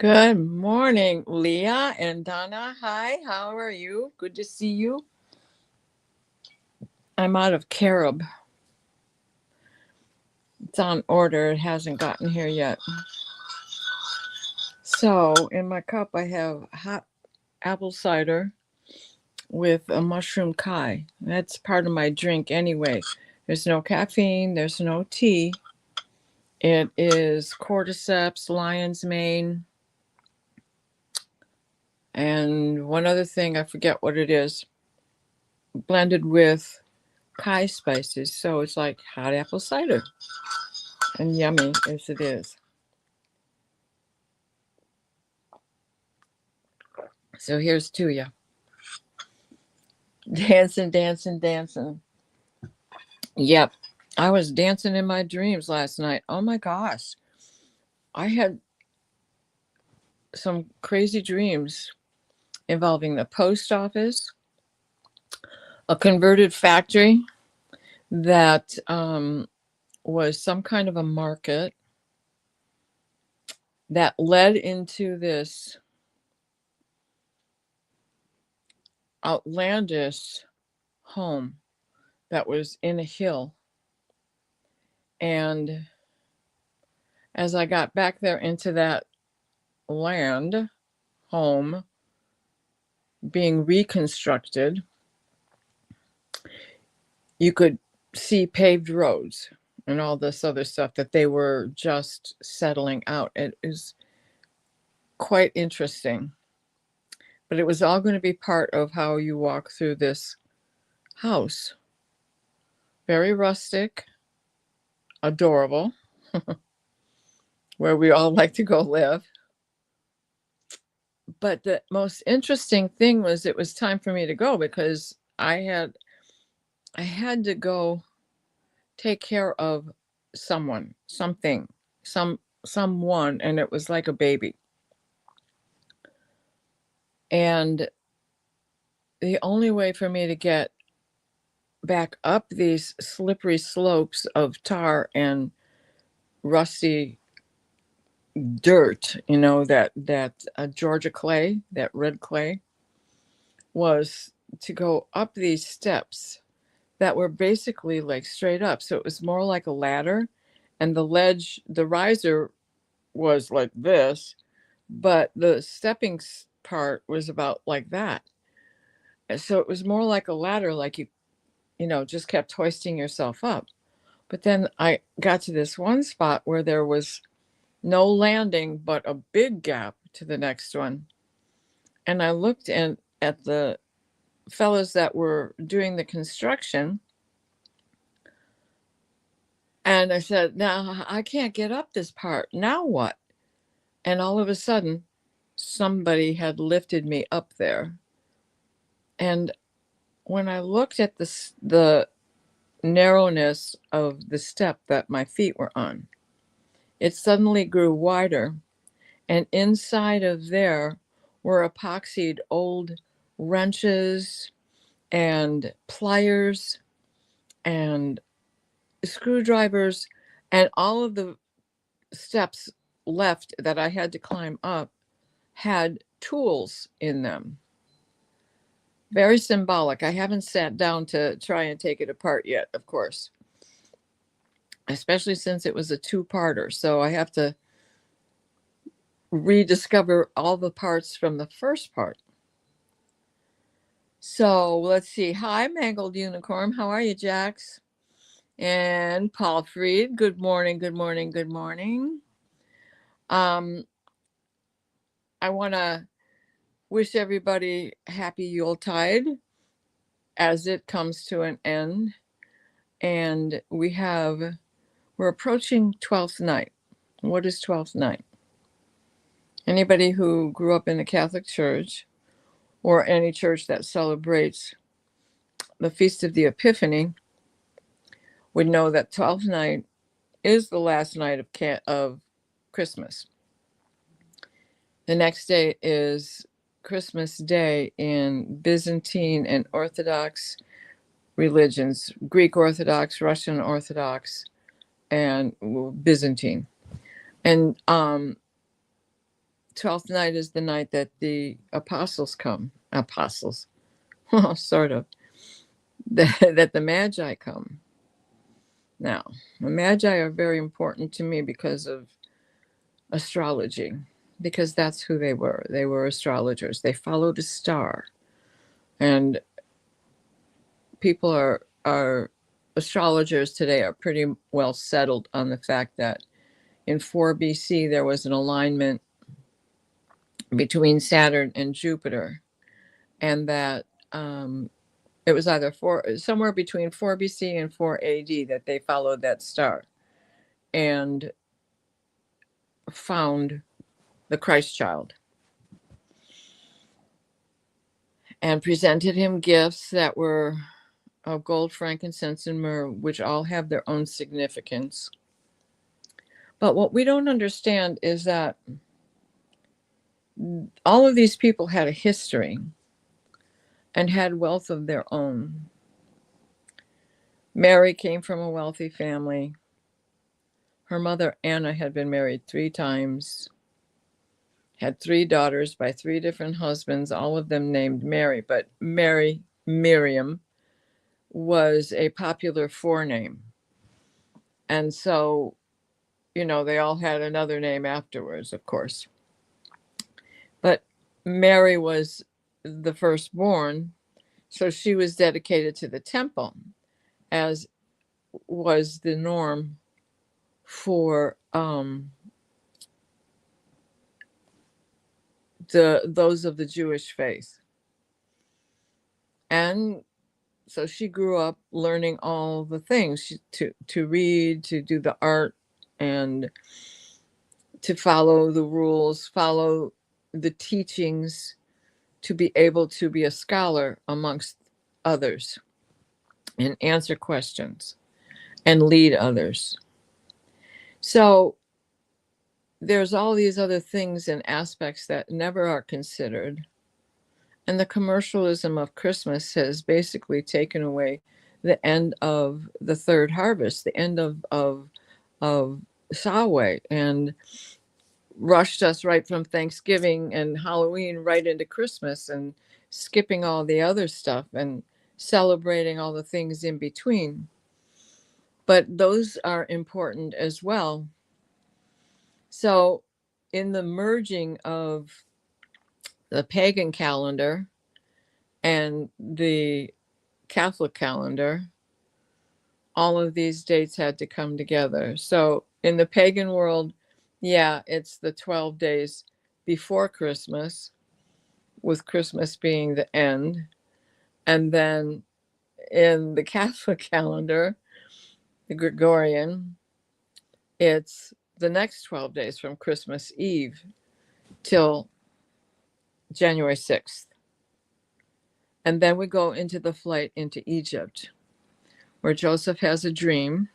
Good morning, Leah and Donna. Hi, how are you? Good to see you. I'm out of carob. It's on order. It hasn't gotten here yet. So, in my cup, I have hot apple cider with a mushroom kai. That's part of my drink anyway. There's no caffeine, there's no tea. It is cordyceps, lion's mane, and one other thing, I forget what it is, blended with Kai spices, so it's like hot apple cider, and yummy as it is. So here's to you. Dancing, dancing, dancing. Yep. I was dancing in my dreams last night. Oh my gosh. I had some crazy dreams involving the post office, a converted factory that was some kind of a market that led into this outlandish home that was in a hill. And as I got back there into that land, home, being reconstructed, you could see paved roads and all this other stuff that they were just settling out. It is quite interesting. But it was all going to be part of how you walk through this house. Very rustic, adorable, where we all like to go live. But the most interesting thing was it was time for me to go because I had to go take care of someone, something, someone, and it was like a baby. And the only way for me to get back up these slippery slopes of tar and rusty dirt, that Georgia clay, that red clay, was to go up these steps that were basically like straight up. So it was more like a ladder, and the riser was like this, but the stepping part was about like that. And so it was more like a ladder, like you just kept hoisting yourself up. But then I got to this one spot where there was no landing, but a big gap to the next one. And I looked at the fellows that were doing the construction, and I said, now I can't get up this part. Now what? And all of a sudden, somebody had lifted me up there. And when I looked at the narrowness of the step that my feet were on, it suddenly grew wider. And inside of there were epoxied old wrenches and pliers and screwdrivers, and all of the steps left that I had to climb up had tools in them. Very symbolic. I haven't sat down to try and take it apart yet, of course, especially since it was a two-parter. So I have to rediscover all the parts from the first part. So let's see. Hi, Mangled Unicorn. How are you, Jax? And Paul Freed. Good morning, good morning, good morning. I want to wish everybody happy Yuletide as it comes to an end. And we're approaching 12th night. What is 12th night? Anybody who grew up in the Catholic Church or any church that celebrates the Feast of the Epiphany would know that 12th night is the last night of Christmas. The next day is Christmas Day in Byzantine and Orthodox religions, Greek Orthodox, Russian Orthodox, and Byzantine. And 12th night is the night that the apostles come. Apostles, well, sort of. That the Magi come. Now, the Magi are very important to me because of astrology, because that's who they were. They were astrologers. They followed a star. And people are astrologers today are pretty well settled on the fact that in 4 BC there was an alignment between Saturn and Jupiter, and that it was either somewhere between 4 BC and 4 AD that they followed that star and found the Christ child and presented him gifts that were of gold, frankincense, and myrrh, which all have their own significance. But what we don't understand is that all of these people had a history and had wealth of their own. Mary came from a wealthy family. Her mother, Anna, had been married 3 times, had 3 daughters by 3 different husbands, all of them named Mary, but Mary, Miriam, was a popular forename. And so, they all had another name afterwards, of course. But Mary was the firstborn, so she was dedicated to the temple, as was the norm for those of the Jewish faith. And so she grew up learning all the things, to read, to do the art, and to follow the rules, follow the teachings, to be able to be a scholar amongst others and answer questions and lead others. So there's all these other things and aspects that never are considered. And the commercialism of Christmas has basically taken away the end of the third harvest, the end of Samhain, and rushed us right from Thanksgiving and Halloween right into Christmas, and skipping all the other stuff and celebrating all the things in between. But those are important as well. So in the merging of the pagan calendar and the Catholic calendar, all of these dates had to come together. So in the pagan world, it's the 12 days before Christmas, with Christmas being the end. And then in the Catholic calendar, the Gregorian, it's the next 12 days from Christmas Eve till January 6th. And then we go into the flight into Egypt, where Joseph has a dream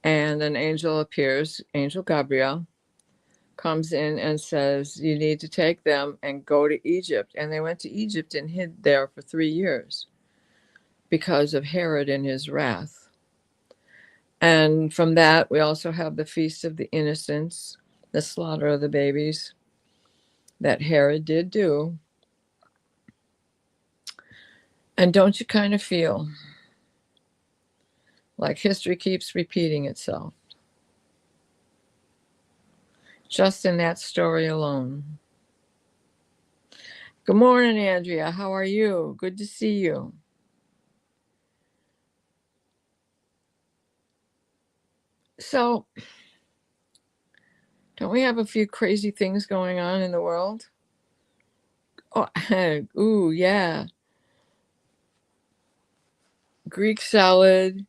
and an angel appears, Angel Gabriel, comes in and says, you need to take them and go to Egypt. And they went to Egypt and hid there for 3 years because of Herod and his wrath. And from that, we also have the Feast of the Innocents, the slaughter of the babies that Herod did do. And don't you kind of feel like history keeps repeating itself? Just in that story alone. Good morning, Andrea. How are you? Good to see you. So, don't we have a few crazy things going on in the world? Oh, ooh, yeah. Greek salad,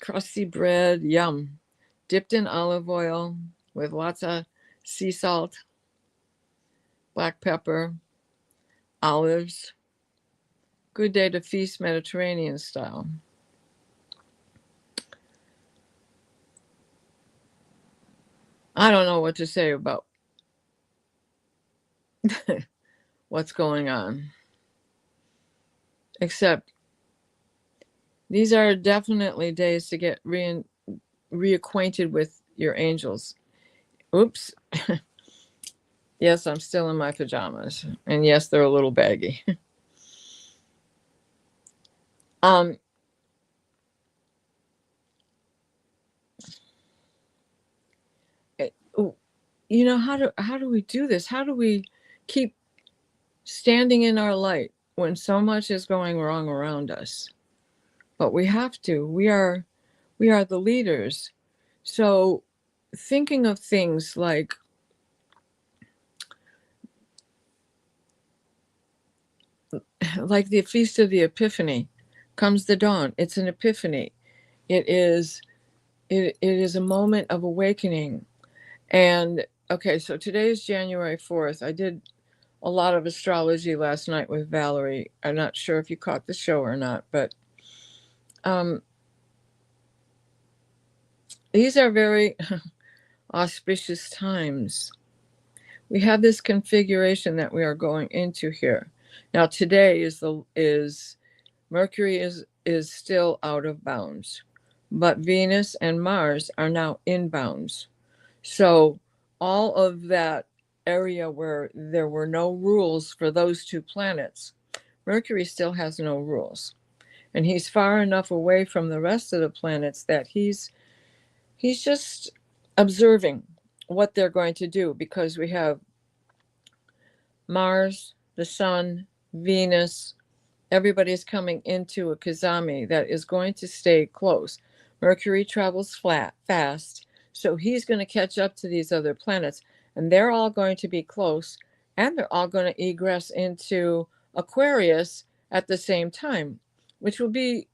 crusty bread, yum. Dipped in olive oil with lots of sea salt, black pepper, olives. Good day to feast Mediterranean style. I don't know what to say about what's going on, except these are definitely days to get reacquainted with your angels. Oops. Yes, I'm still in my pajamas. And yes, they're a little baggy. um it- how do we do this? How do we keep standing in our light when so much is going wrong around us? But we have to. We are the leaders. So thinking of things like the feast of the Epiphany, comes the dawn. It's an epiphany. It is a moment of awakening. And okay, so today is January 4th. I did a lot of astrology last night with Valerie. I'm not sure if you caught the show or not, but um, these are very auspicious times. We have this configuration that we are going into here. Now today is Mercury is still out of bounds, but Venus and Mars are now in bounds. So all of that area where there were no rules for those two planets, Mercury still has no rules. And he's far enough away from the rest of the planets that he's just observing what they're going to do, because we have Mars, the Sun, Venus, everybody's coming into a Kazami that is going to stay close. Mercury travels fast, so he's going to catch up to these other planets, and they're all going to be close, and they're all going to egress into Aquarius at the same time, which will be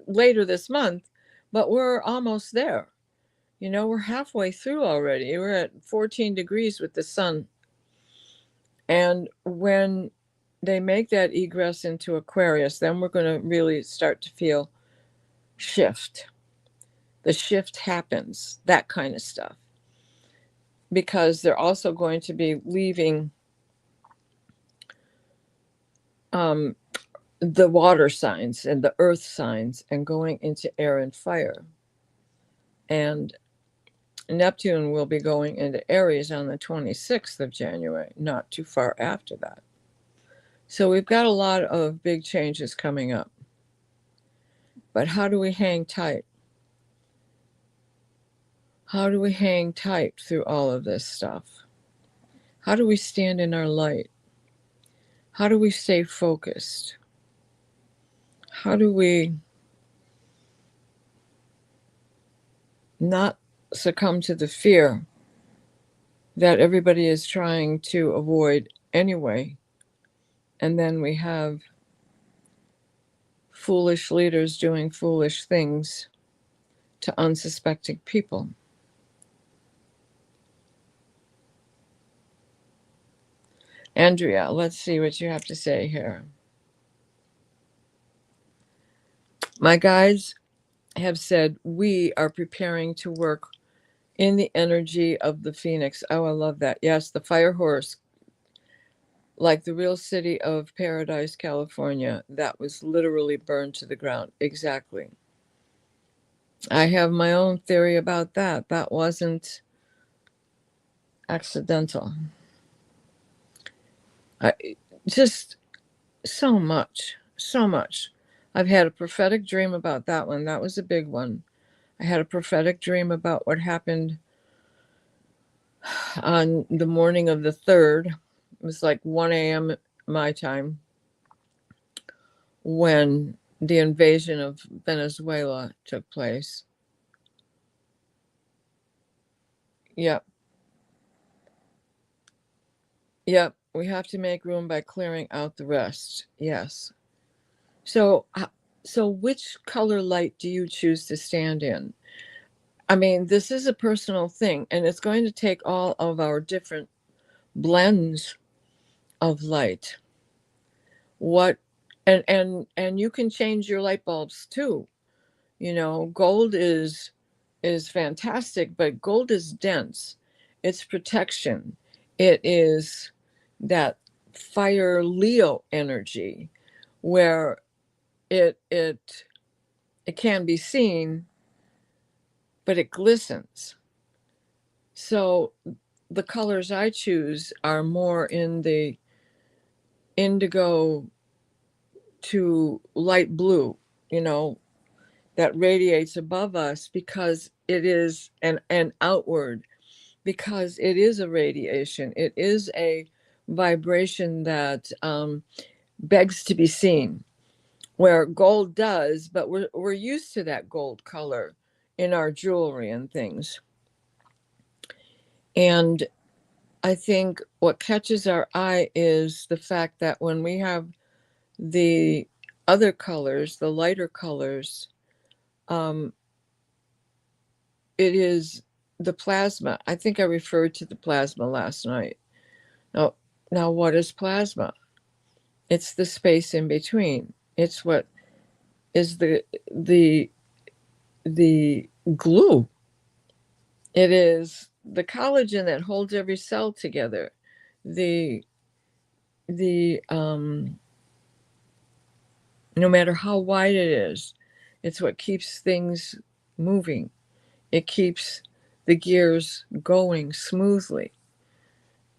later this month, but we're almost there. We're halfway through already. We're at 14 degrees with the sun. And when they make that egress into Aquarius, then we're going to really start to feel shift. The shift happens, that kind of stuff. Because they're also going to be leaving the water signs and the earth signs and going into air and fire. And Neptune will be going into Aries on the 26th of January, not too far after that. So we've got a lot of big changes coming up. But how do we hang tight? How do we hang tight through all of this stuff? How do we stand in our light? How do we stay focused? How do we not succumb to the fear that everybody is trying to avoid anyway? And then we have foolish leaders doing foolish things to unsuspecting people. Andrea, let's see what you have to say here. My guides have said we are preparing to work in the energy of the phoenix. Oh, I love that. Yes, the fire horse, like the real city of Paradise, California, that was literally burned to the ground. Exactly. I have my own theory about that. That wasn't accidental. I just so much, so much. I've had a prophetic dream about that one. That was a big one. I had a prophetic dream about what happened on the morning of the 3rd. It was like 1 a.m. my time when the invasion of Venezuela took place. Yep. Yep. We have to make room by clearing out the rest. Yes. So, which color light do you choose to stand in? I mean, this is a personal thing, and it's going to take all of our different blends of light. What, and you can change your light bulbs too. Gold is fantastic, but gold is dense. It's protection. It is that fire Leo energy where it can be seen, but it glistens. So the colors I choose are more in the indigo to light blue, you know, that radiates above us, because it is an outward, because it is a radiation. It is a vibration that begs to be seen, where gold does, but we're used to that gold color in our jewelry and things. And I think what catches our eye is the fact that when we have the other colors, the lighter colors, um, it is the plasma. I think I referred to the plasma last night. Now, now what is plasma? It's the space in between. It's what is the the glue. It is the collagen that holds every cell together. The the no matter how wide it is, it's what keeps things moving. It keeps the gears going smoothly.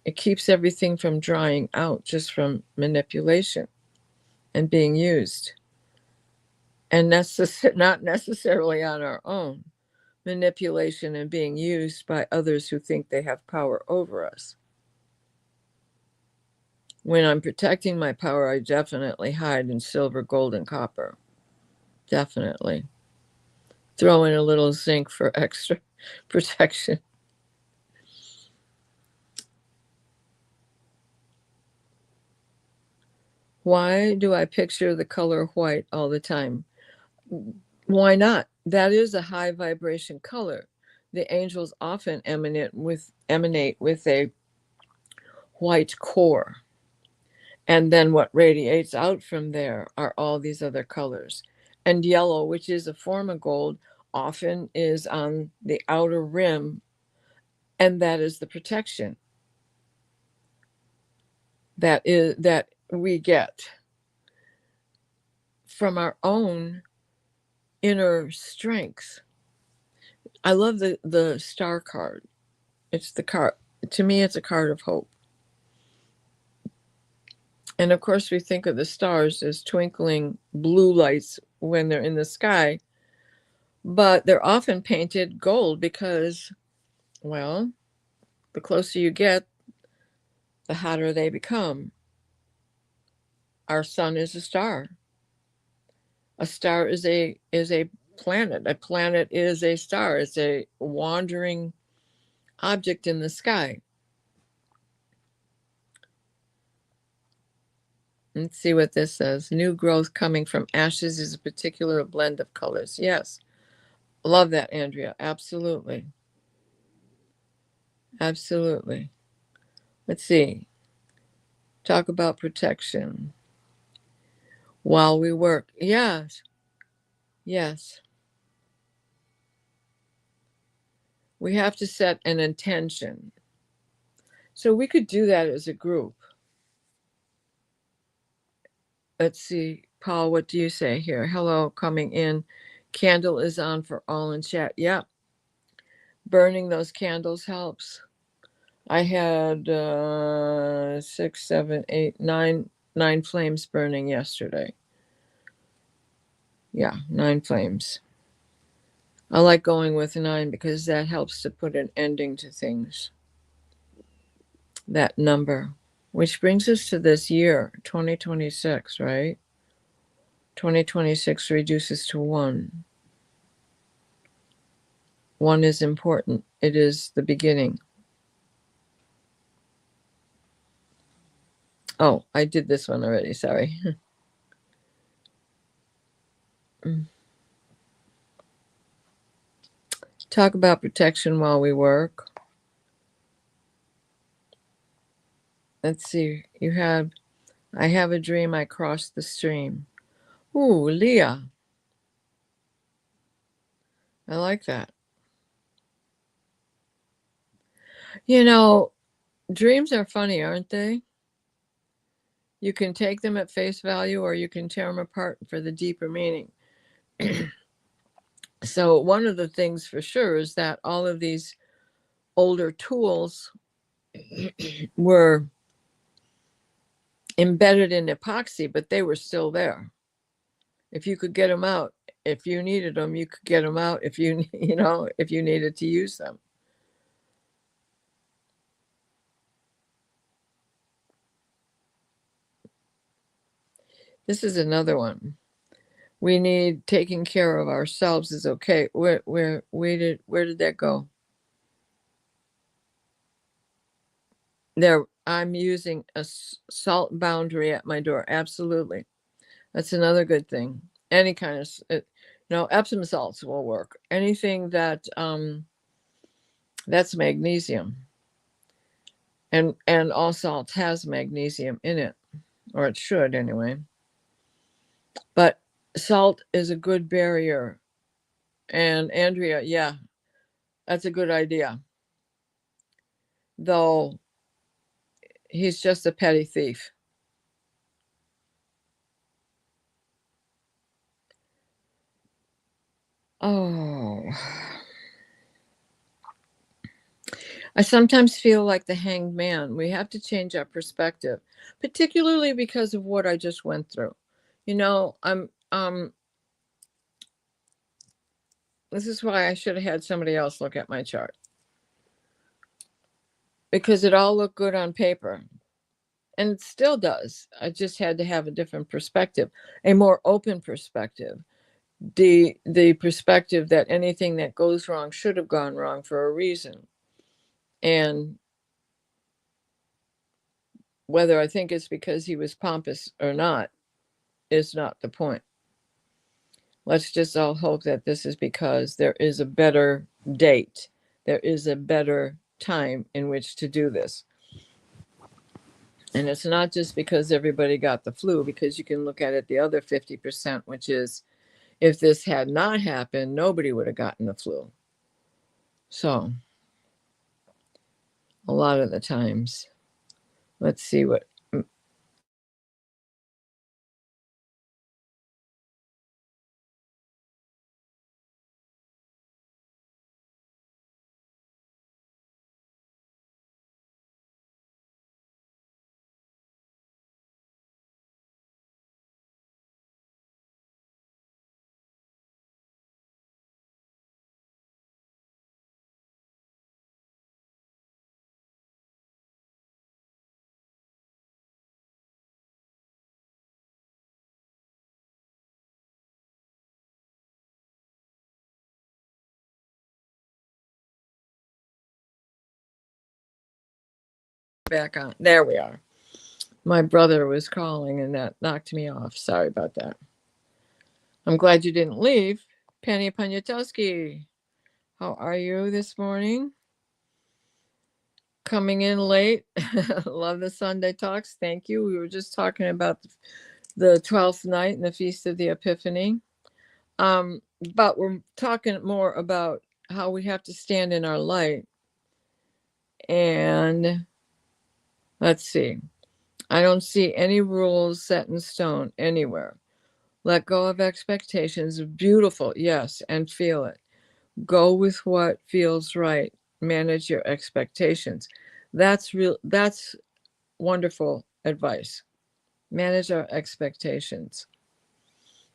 It keeps everything from drying out just from manipulation and being used. And that's not necessarily on our own. Manipulation and being used by others who think they have power over us. When I'm protecting my power, I definitely hide in silver, gold, and copper. Definitely. Throw in a little zinc for extra protection. Why do I picture the color white all the time? Why not? That is a high vibration color. The angels often emanate with a white core. And then what radiates out from there are all these other colors. And yellow, which is a form of gold, often is on the outer rim, and that is the protection that we get from our own inner strengths. I love the star card. It's the card, to me it's a card of hope. And of course we think of the stars as twinkling blue lights when they're in the sky, but they're often painted gold because, well, the closer you get, the hotter they become. Our sun is a star. A star is a planet. A planet is a star. It's a wandering object in the sky. Let's see what this says. New growth coming from ashes is a particular blend of colors. Yes. Love that, Andrea. Absolutely. Absolutely. Let's see. Talk about protection while we work. Yes. Yes. We have to set an intention. So we could do that as a group. Let's see. Paul, what do you say here? Hello, coming in. Candle is on for all in chat. Yeah. Burning those candles helps. I had 6, 7, 8, 9 flames burning yesterday. Yeah, 9 flames. I like going with 9 because that helps to put an ending to things. That number, which brings us to this year, 2026, right? 2026 reduces to 1. 1 is important. It is the beginning. Oh, I did this one already. Sorry. Talk about protection while we work. Let's see. I have a dream I crossed the stream. Ooh, Leah. I like that. You know, dreams are funny, aren't they? You can take them at face value or you can tear them apart for the deeper meaning. So one of the things for sure is that all of these older tools were embedded in epoxy, but they were still there. If you could get them out, if you needed them, you could get them out if you, if you needed to use them. This is another one. We need taking care of ourselves is okay. Where did that go? There, I'm using a salt boundary at my door. Absolutely. That's another good thing. Any kind of, Epsom salts will work. Anything that, that's magnesium. And all salt has magnesium in it, or it should anyway. But salt is a good barrier. And Andrea, yeah, that's a good idea. Though he's just a petty thief. Oh, I sometimes feel like the hanged man. We have to change our perspective, particularly because of what I just went through. This is why I should have had somebody else look at my chart, because it all looked good on paper, and it still does. I just had to have a different perspective, a more open perspective. The perspective that anything that goes wrong should have gone wrong for a reason. And whether I think it's because he was pompous or not is not the point. Let's just all hope that this is because there is a better date. There is a better time in which to do this. And it's not just because everybody got the flu, because you can look at it the other 50%, which is if this had not happened, nobody would have gotten the flu. So a lot of the times, let's see what. Back on. There we are. My brother was calling and that knocked me off. Sorry about that. I'm glad you didn't leave. Penny Poniatowski, how are you this morning? Coming in late. Love the Sunday talks. Thank you. We were just talking about the 12th night and the Feast of the Epiphany. But we're talking more about how we have to stand in our light. And let's see. I don't see any rules set in stone anywhere. Let go of expectations. Beautiful, yes, and feel it. Go with what feels right. Manage your expectations. That's wonderful advice. Manage our expectations.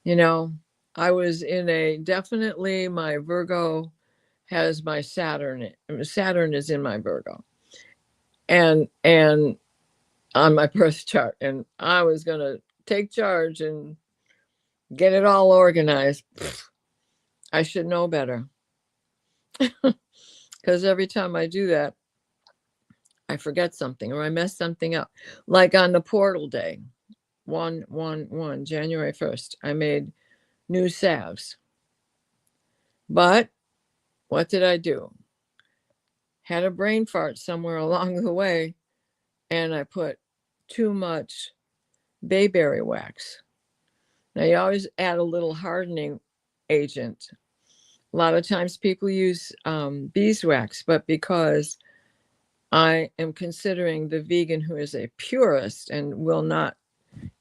I was definitely my Virgo has my Saturn. Saturn is in my Virgo. And on my birth chart. And I was going to take charge and get it all organized. I should know better. Because every time I do that, I forget something or I mess something up. Like on the portal day, 1/1/1, January 1st, I made new salves. But what did I do? Had a brain fart somewhere along the way, and I put too much bayberry wax. Now, you always add a little hardening agent. A lot of times people use beeswax, but because I am considering the vegan who is a purist and will not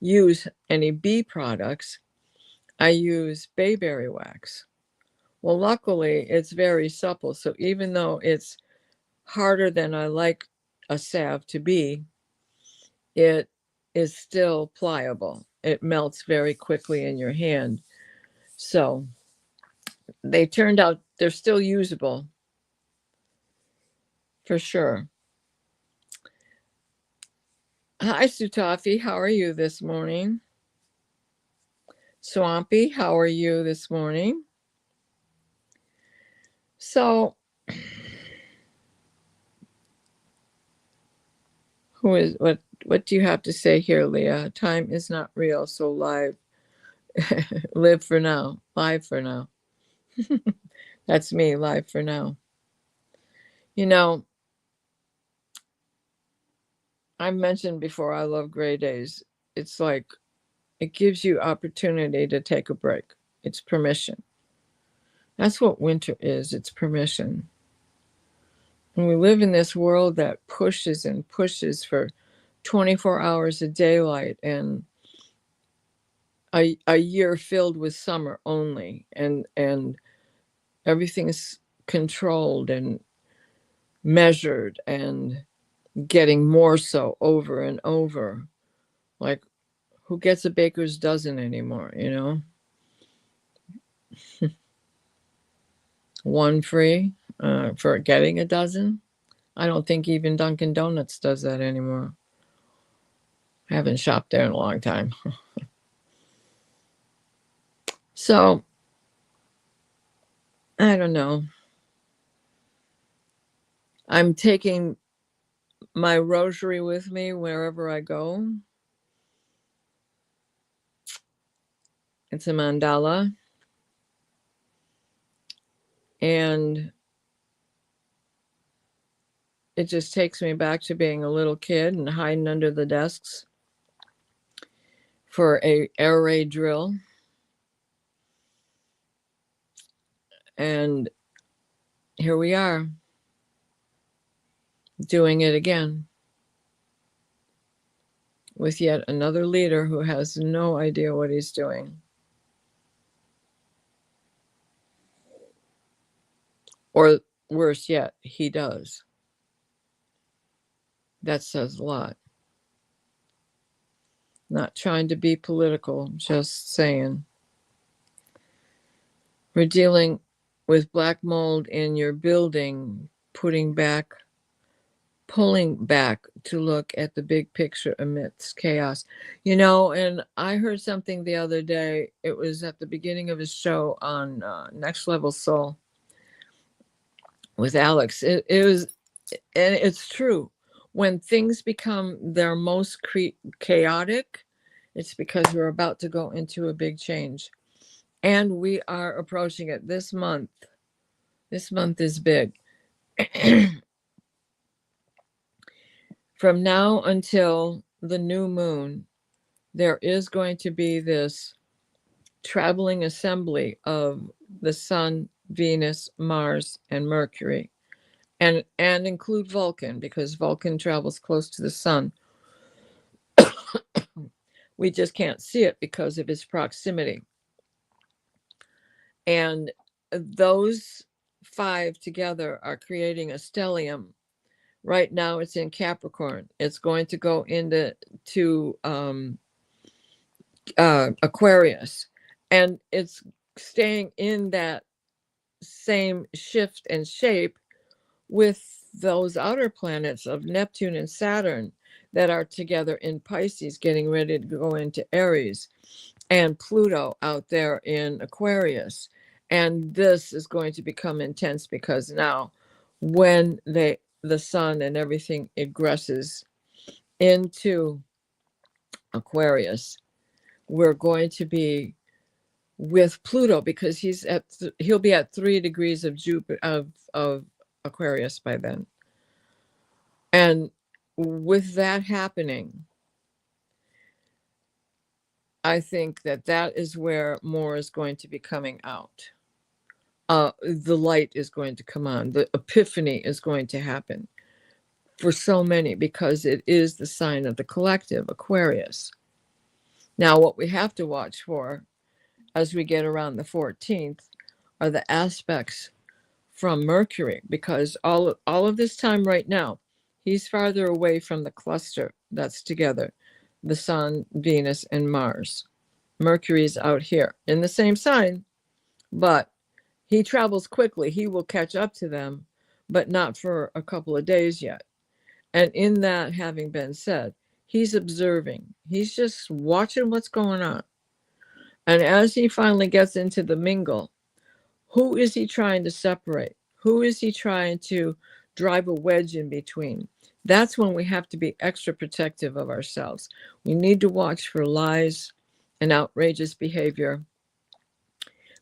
use any bee products, I use bayberry wax. Well, luckily, it's very supple. So even though it's harder than I like a salve to be, it is still pliable. It melts very quickly in your hand. So they turned out, they're still usable for sure. Hi, Sutafi. How are you this morning? Swampy, how are you this morning? So, what do you have to say here, Leah? Time is not real, so live live for now. Live for now. That's me, live for now. You know, I mentioned before I love gray days. It's like it gives you opportunity to take a break. It's permission. That's what winter is. It's permission. And we live in this world that pushes and pushes for 24 hours of daylight and a year filled with summer only, and everything's controlled and measured and getting more so over and over. Like, who gets a baker's dozen anymore, you know? One free for getting a dozen. I don't think even Dunkin' Donuts does that anymore. I haven't shopped there in a long time. So, I don't know. I'm taking my rosary with me wherever I go. It's a mandala. And it just takes me back to being a little kid and hiding under the desks for a air raid drill. And here we are, doing it again with yet another leader who has no idea what he's doing. Or worse yet, he does. That says a lot. Not trying to be political, just saying. We're dealing with black mold in your building, pulling back to look at the big picture amidst chaos. You know, and I heard something the other day. It was at the beginning of his show on Next Level Soul with Alex. It was, and it's true. When things become their most chaotic, it's because we're about to go into a big change. And we are approaching it this month. This month is big. From now until the new moon, there is going to be this traveling assembly of the sun, Venus, Mars, and Mercury, and include Vulcan, because Vulcan travels close to the sun. We just can't see it because of its proximity. And those five together are creating a stellium. Right now it's in Capricorn. It's going to go into Aquarius, and it's staying in that same shift and shape with those outer planets of Neptune and Saturn that are together in Pisces, getting ready to go into Aries, and Pluto out there in Aquarius. And this is going to become intense because now when the sun and everything egresses into Aquarius, we're going to be with Pluto, because he'll be at 3 degrees of Jupiter of Aquarius by then. And with that happening, I think that is where more is going to be coming out. The light is going to come on. The epiphany is going to happen for so many, because it is the sign of the collective, Aquarius. Now, what we have to watch for as we get around the 14th are the aspects from Mercury, because all of this time right now, He's farther away from the cluster that's together, the Sun, Venus, and Mars. Mercury's out here in the same sign, but he travels quickly. He will catch up to them, but not for a couple of days yet. And in that having been said, he's observing. He's just watching what's going on. And as he finally gets into the mingle, who is he trying to separate? Who is he trying to drive a wedge in between? That's when we have to be extra protective of ourselves. We need to watch for lies and outrageous behavior,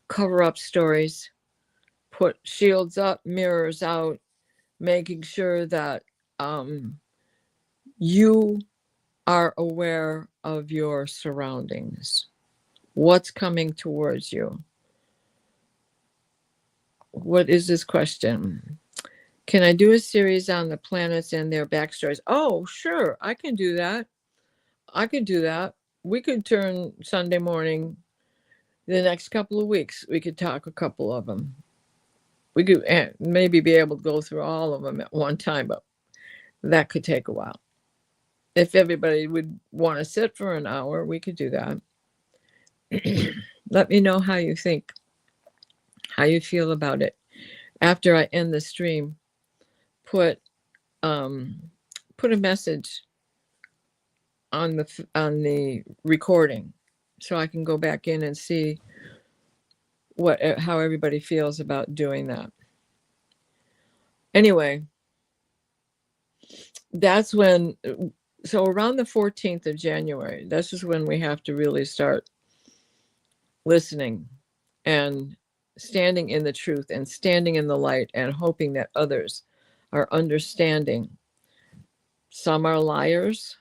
cover up stories, put shields up, mirrors out, making sure that you are aware of your surroundings. What's coming towards you? What is this question? Can I do a series on the planets and their backstories? Oh, sure, I can do that. I could do that. We could turn Sunday morning, the next couple of weeks, we could talk a couple of them. We could maybe be able to go through all of them at one time, but that could take a while. If everybody would want to sit for an hour, we could do that. Let me know how you think, how you feel about it. After I end the stream, put a message on the recording so I can go back in and see how everybody feels about doing that. Anyway, that's when, so around the 14th of January, this is when we have to really start listening and standing in the truth and standing in the light and hoping that others are understanding. Some are liars,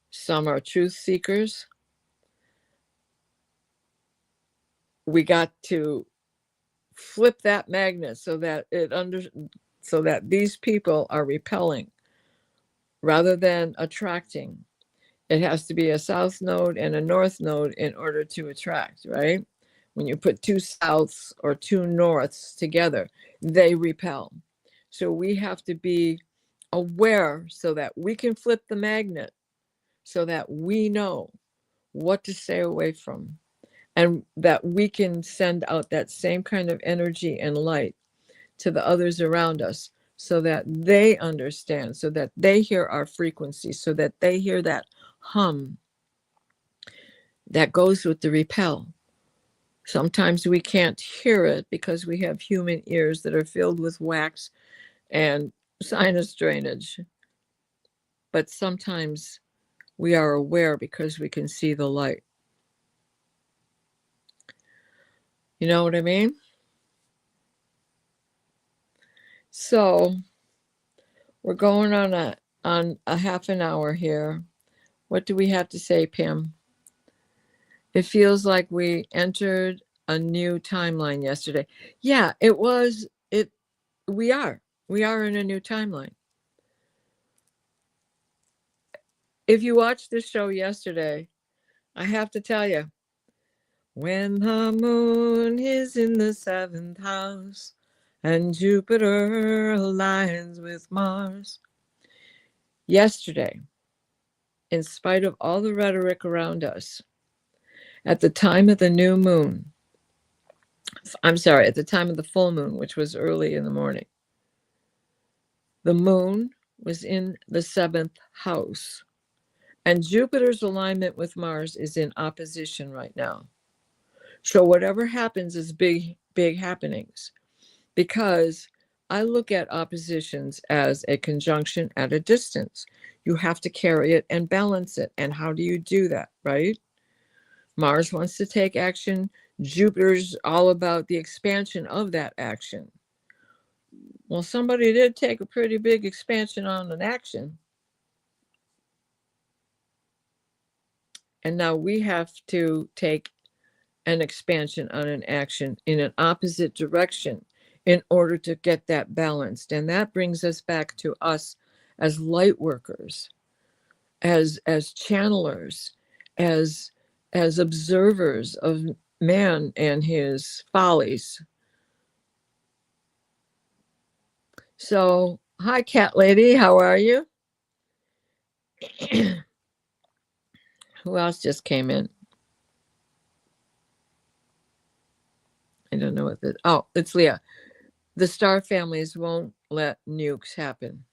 some are truth seekers. We got to flip that magnet so that so that these people are repelling rather than attracting. It has to be a south node and a north node in order to attract, right? When you put two souths or two norths together, they repel. So we have to be aware so that we can flip the magnet, so that we know what to stay away from, and that we can send out that same kind of energy and light to the others around us so that they understand, so that they hear our frequency, so that they hear that hum that goes with the repel. Sometimes we can't hear it because we have human ears that are filled with wax and sinus drainage. But sometimes we are aware because we can see the light. You know what I mean? So we're going on a half an hour here. What do we have to say, Pam? It feels like we entered a new timeline yesterday. Yeah, it was. We are in a new timeline. If you watched the show yesterday, I have to tell you, when the moon is in the 7th house and Jupiter aligns with Mars. Yesterday, in spite of all the rhetoric around us, at the time of the new moon, at the time of the full moon, which was early in the morning, the moon was in the 7th house, and Jupiter's alignment with Mars is in opposition right now. So whatever happens is big happenings, because I look at oppositions as a conjunction at a distance. You have to carry it and balance it. And how do you do that, right? Mars wants to take action. Jupiter's all about the expansion of that action. Well, somebody did take a pretty big expansion on an action. And now we have to take an expansion on an action in an opposite direction in order to get that balanced. And that brings us back to us as light workers, as channelers, as observers of man and his follies. So Hi, cat lady. How are you? Who else just came in? I don't know what this. Oh, it's Leah. The star families won't let nukes happen.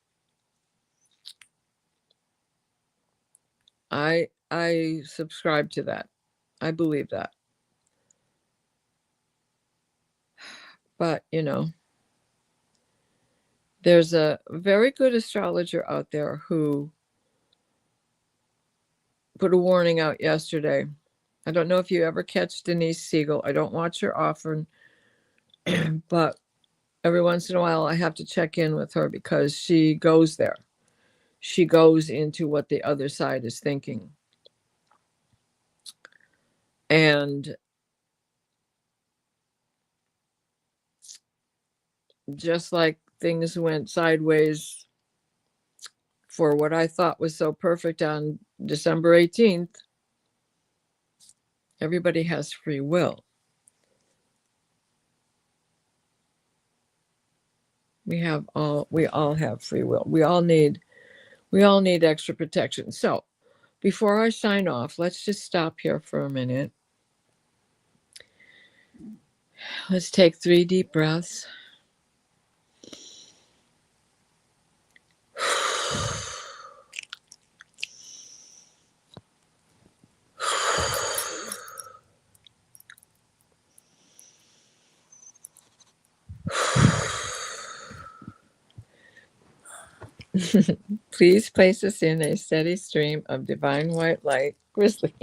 I subscribe to that. I believe that. But, there's a very good astrologer out there who put a warning out yesterday. I don't know if you ever catch Denise Siegel. I don't watch her often, but every once in a while I have to check in with her because she goes there. She goes into what the other side is thinking. And just like things went sideways for what I thought was so perfect on December 18th, everybody has free will. We all have free will. We all need extra protection. So before I sign off, let's just stop here for a minute. Let's take 3 deep breaths. Please place us in a steady stream of divine white light. Grizzly.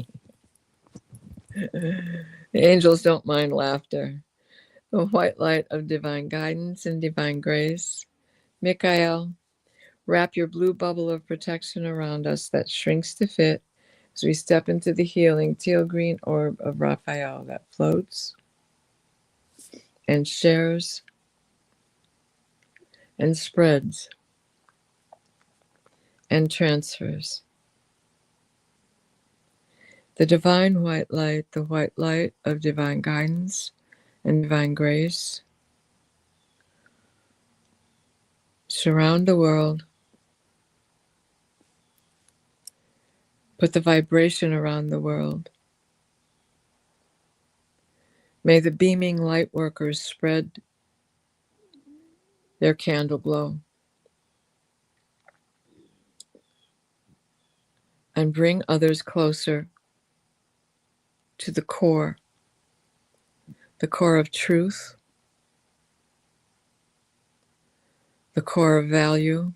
The angels don't mind laughter. The white light of divine guidance and divine grace. Michael, wrap your blue bubble of protection around us that shrinks to fit as we step into the healing teal green orb of Raphael that floats and shares and spreads and transfers. The divine white light, the white light of divine guidance and divine grace, surround the world. Put the vibration around the world. May the beaming light workers spread their candle glow and bring others closer to the core of truth, the core of value,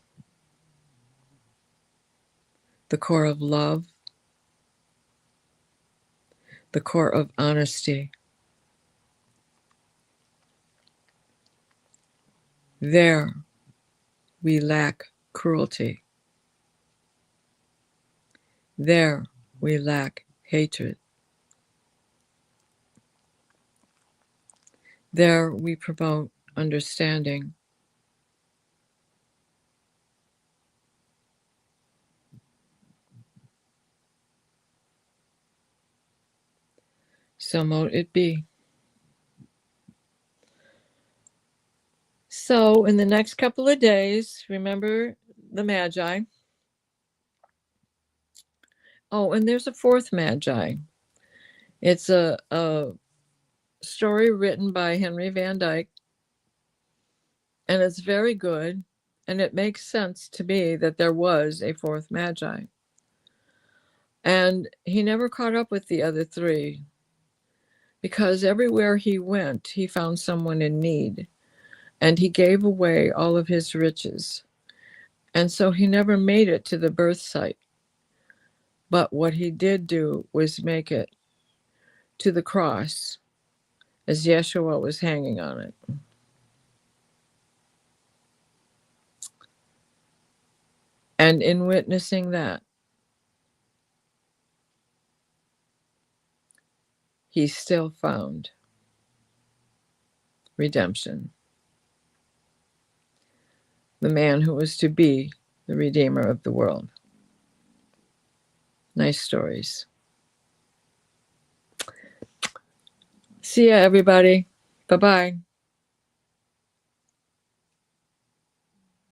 the core of love, the core of honesty. There we lack cruelty. There we lack hatred. There we promote understanding. So mote it be. So in the next couple of days, remember the Magi. Oh, and there's a fourth Magi. It's a story written by Henry Van Dyke, and it's very good, and it makes sense to me that there was a fourth Magi. And he never caught up with the other 3 because everywhere he went, he found someone in need, and he gave away all of his riches. And so he never made it to the birth site. But what he did do was make it to the cross as Yeshua was hanging on it. And in witnessing that, he still found redemption. The man who was to be the Redeemer of the world. Nice stories. See ya, everybody. Bye-bye.